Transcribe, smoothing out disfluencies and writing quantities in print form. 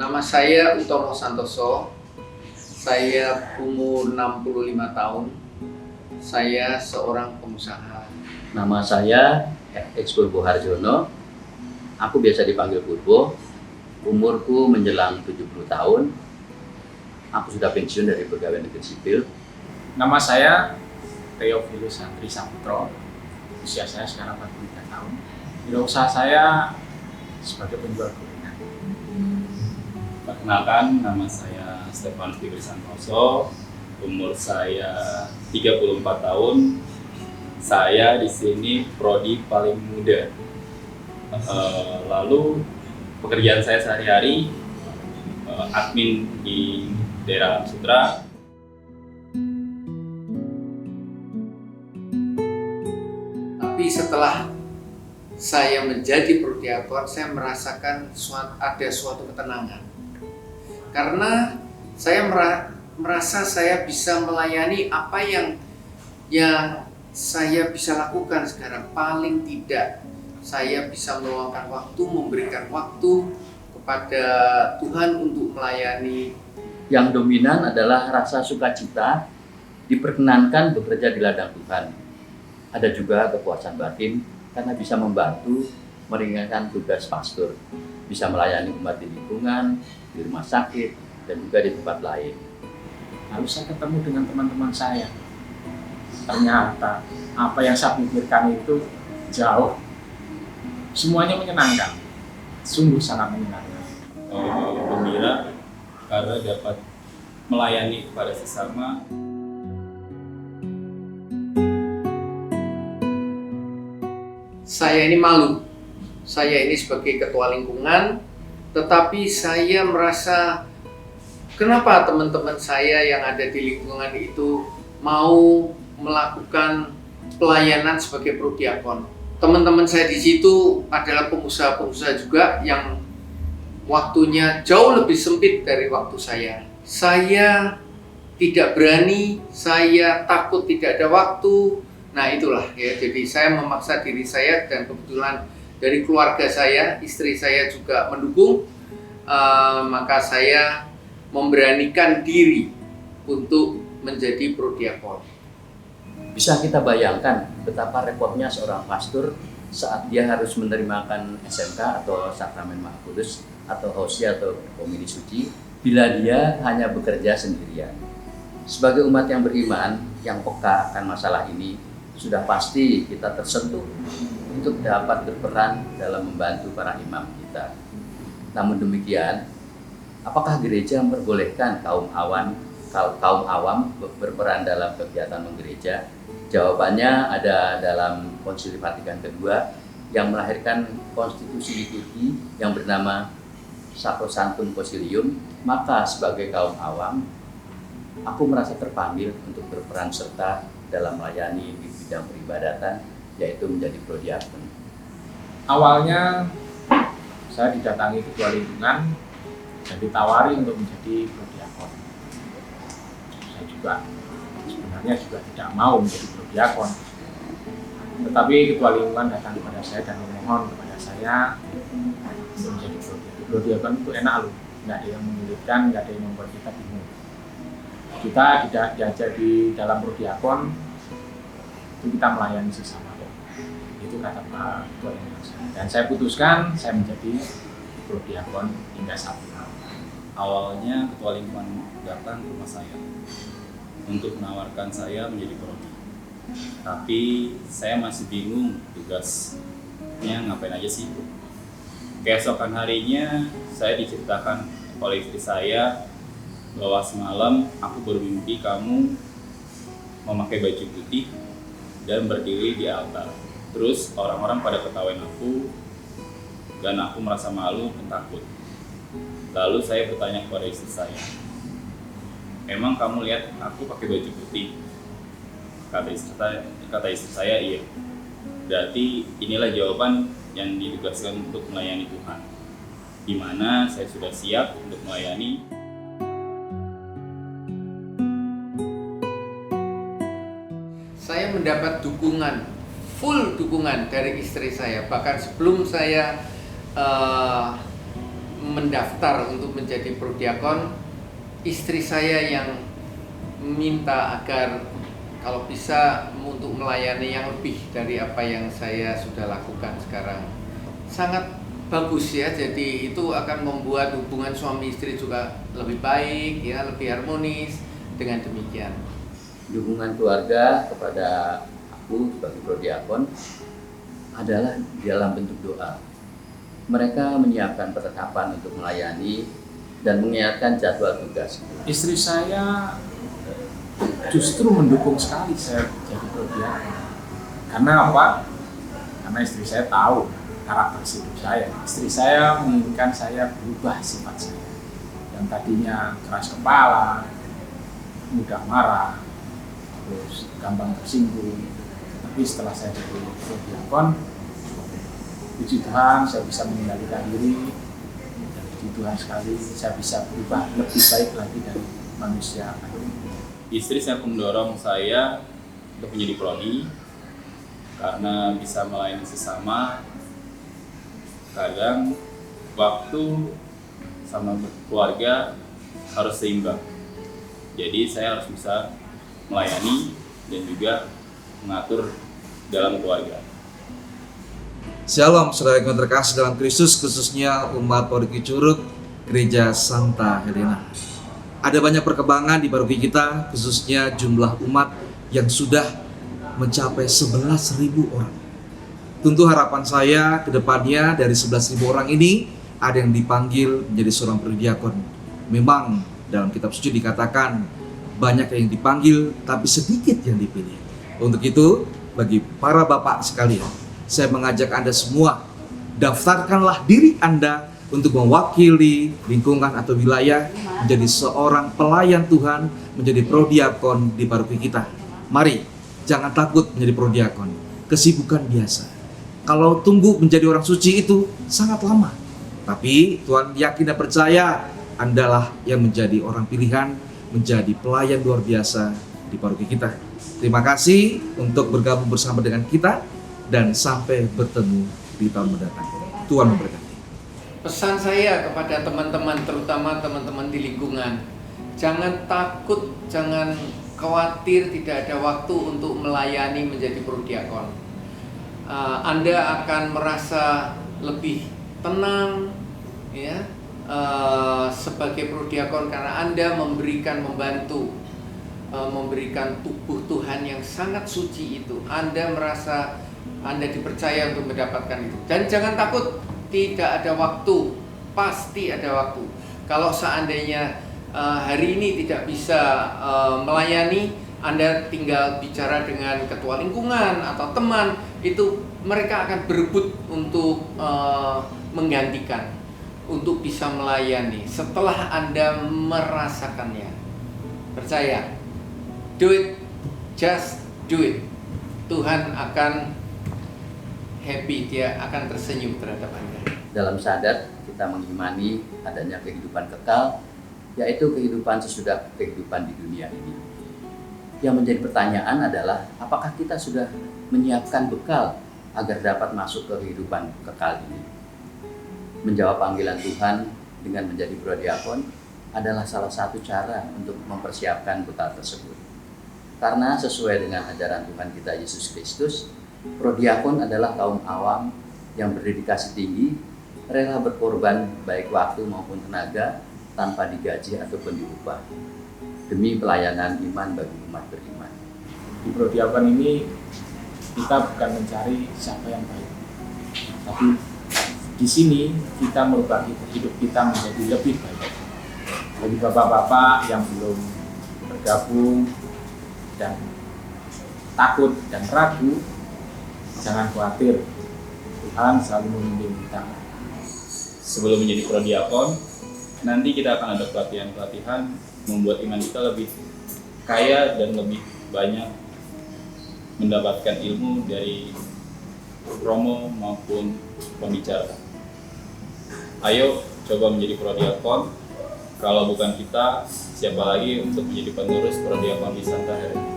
Nama saya Utomo Santoso. Saya umur 65 tahun. Saya seorang pengusaha. Nama saya FX Purbo Harjono. Aku biasa dipanggil Purbo. Umurku menjelang 70 tahun. Aku sudah pensiun dari pegawai negeri sipil. Nama saya Theophilus Santri Saputro. Usia saya sekarang 43 tahun. Bidang usaha saya sebagai penjual gorengan. Perkenalkan, nama saya Stefanus Fikri Santoso. Umur saya 34 tahun. Saya di sini prodi paling muda. Lalu pekerjaan saya sehari-hari admin di daerah Sutra. Tapi setelah saya menjadi prodiakon, saya merasakan ada suatu ketenangan. Karena saya merasa saya bisa melayani apa yang saya bisa lakukan sekarang. Paling tidak saya bisa meluangkan waktu, memberikan waktu kepada Tuhan untuk melayani. Yang dominan adalah rasa sukacita, diperkenankan bekerja di ladang Tuhan. Ada juga kepuasan batin karena bisa membantu meringankan tugas pastor, bisa melayani umat di lingkungan, di rumah sakit, dan juga di tempat lain. Lalu saya ketemu dengan teman-teman saya. Ternyata apa yang saya pikirkan itu jauh. Semuanya menyenangkan, sungguh sangat menyenangkan. Gembira karena dapat melayani kepada sesama. Saya ini malu. Saya ini sebagai ketua lingkungan, tetapi saya merasa kenapa teman-teman saya yang ada di lingkungan itu mau melakukan pelayanan sebagai prodiakon. Teman-teman saya di situ adalah pengusaha-pengusaha juga yang waktunya jauh lebih sempit dari waktu saya. Saya tidak berani, saya takut tidak ada waktu. Nah itulah ya, jadi saya memaksa diri saya, dan kebetulan dari keluarga saya, istri saya juga mendukung, maka saya memberanikan diri untuk menjadi prodiakon. Bisa kita bayangkan betapa repotnya seorang pastor saat dia harus menerimakan SMK atau Sakramen Maha Kudus atau Hosea atau Komini Suci bila dia hanya bekerja sendirian. Sebagai umat yang beriman, yang peka akan masalah ini, sudah pasti kita tersentuh untuk dapat berperan dalam membantu para imam kita. Namun demikian, apakah gereja memperbolehkan kaum awam berperan dalam kegiatan menggereja? Jawabannya ada dalam Konsili Vatikan kedua yang melahirkan konstitusi liturgi yang bernama Sacrosanctum Concilium. Maka sebagai kaum awam, aku merasa terpanggil untuk berperan serta dalam melayani di bidang peribadatan, yaitu menjadi prodiakon. Awalnya saya didatangi ketua lingkungan dan ditawari untuk menjadi prodiakon. Saya juga sebenarnya tidak mau menjadi prodiakon, tetapi ketua lingkungan datang kepada saya dan memohon kepada saya untuk menjadi prodiakon. Prodiakon itu enak loh, nggak ada yang menyulitkan, nggak ada yang membuat kita bingung. Kita tidak diajar di dalam prodiakon itu kita melayani sesama kok. Itu kata Pak Ketua Lingkungan saya. Dan saya putuskan saya menjadi prodiakon hingga saat ini. Awalnya ketua lingkungan datang ke rumah saya untuk menawarkan saya menjadi prodi. Tapi saya masih bingung tugasnya ngapain aja sih. Keesokan harinya saya diceritakan oleh istri saya bahwa semalam aku bermimpi kamu memakai baju putih dan berdiri di altar. Terus orang-orang pada ketawain aku dan aku merasa malu dan takut. Lalu saya bertanya kepada istri saya, emang kamu lihat aku pakai baju putih? Kata istri saya, iya. Berarti inilah jawaban yang ditugaskan untuk melayani Tuhan, di mana saya sudah siap untuk melayani. Saya mendapat dukungan, full dukungan dari istri saya. Bahkan sebelum saya mendaftar untuk menjadi prodiakon, istri saya yang minta agar kalau bisa untuk melayani yang lebih dari apa yang saya sudah lakukan sekarang. Sangat bagus ya, jadi itu akan membuat hubungan suami istri juga lebih baik ya, lebih harmonis. Dengan demikian Dukungan keluarga kepada aku sebagai prodiakon adalah dalam bentuk doa. Mereka menyiapkan penetapan untuk melayani dan mengingatkan jadwal tugas. Istri saya justru mendukung sekali saya jadi prodiakon. Karena apa? Karena istri saya tahu karakter hidup saya. Istri saya menginginkan saya berubah sifat saya. Yang tadinya keras kepala, mudah marah, terus gampang tersinggung. Tapi setelah saya jadi prodiakon, puji Tuhan saya bisa mengendalikan diri. Dan puji Tuhan sekali saya bisa berubah lebih baik lagi dari manusia. Istri saya mendorong saya untuk menjadi prodi karena bisa melayani sesama. Kadang waktu sama keluarga harus seimbang. Jadi saya harus bisa melayani dan juga mengatur dalam keluarga. Shalom, saudara yang terkasih dalam Kristus, khususnya umat Paroki Curug Gereja Santa Helena. Ada banyak perkembangan di paroki kita, khususnya jumlah umat yang sudah mencapai 11.000 orang. Tentu harapan saya ke depannya dari 11.000 orang ini ada yang dipanggil menjadi seorang prodiakon. Memang dalam kitab suci dikatakan banyak yang dipanggil tapi sedikit yang dipilih. Untuk itu bagi para bapak sekalian, saya mengajak Anda semua, daftarkanlah diri Anda untuk mewakili lingkungan atau wilayah menjadi seorang pelayan Tuhan, menjadi prodiakon di paroki kita. Mari, jangan takut menjadi prodiakon. Kesibukan biasa. Kalau tunggu menjadi orang suci itu sangat lama. Tapi Tuhan yakin dan percaya Andalah yang menjadi orang pilihan, menjadi pelayan luar biasa di paroki kita. Terima kasih untuk bergabung bersama dengan kita dan sampai bertemu di tahun mendatang. Tuhan memberkati. pesan saya kepada teman-teman, terutama teman-teman di lingkungan, jangan takut, jangan khawatir tidak ada waktu untuk melayani menjadi prodiakon. Anda akan merasa lebih tenang ya sebagai prodiakon karena Anda membantu memberikan tubuh Tuhan yang sangat suci itu. Anda merasa Anda dipercaya untuk mendapatkan itu. Dan jangan takut, tidak ada waktu, pasti ada waktu. Kalau seandainya hari ini tidak bisa melayani, Anda tinggal bicara dengan ketua lingkungan atau teman, itu mereka akan berebut untuk menggantikan, untuk bisa melayani setelah Anda merasakannya. Percaya, do it, just do it. Tuhan akan happy, Dia akan tersenyum terhadap Anda. Dalam sadar kita mengimani adanya kehidupan kekal, yaitu kehidupan sesudah kehidupan di dunia ini. Yang menjadi pertanyaan adalah, apakah kita sudah menyiapkan bekal agar dapat masuk ke kehidupan kekal ini? Menjawab panggilan Tuhan dengan menjadi prodiakon adalah salah satu cara untuk mempersiapkan bekal tersebut. Karena sesuai dengan ajaran Tuhan kita Yesus Kristus, prodiakon adalah kaum awam yang berdedikasi tinggi, rela berkorban baik waktu maupun tenaga tanpa digaji ataupun diupah, demi pelayanan iman bagi umat beriman. Di prodiakon ini kita bukan mencari siapa yang baik, tapi di sini kita merubah hidup kita menjadi lebih baik. Bagi bapak-bapak yang belum bergabung dan takut dan ragu, jangan khawatir, Tuhan selalu membimbing kita. Sebelum menjadi prodiakon, nanti kita akan ada pelatihan-pelatihan membuat iman kita lebih kaya dan lebih banyak mendapatkan ilmu dari romo maupun pembicara. Ayo coba menjadi prodiakon. Kalau bukan kita, siapa lagi untuk menjadi pengurus prodiakon di Santa Helena?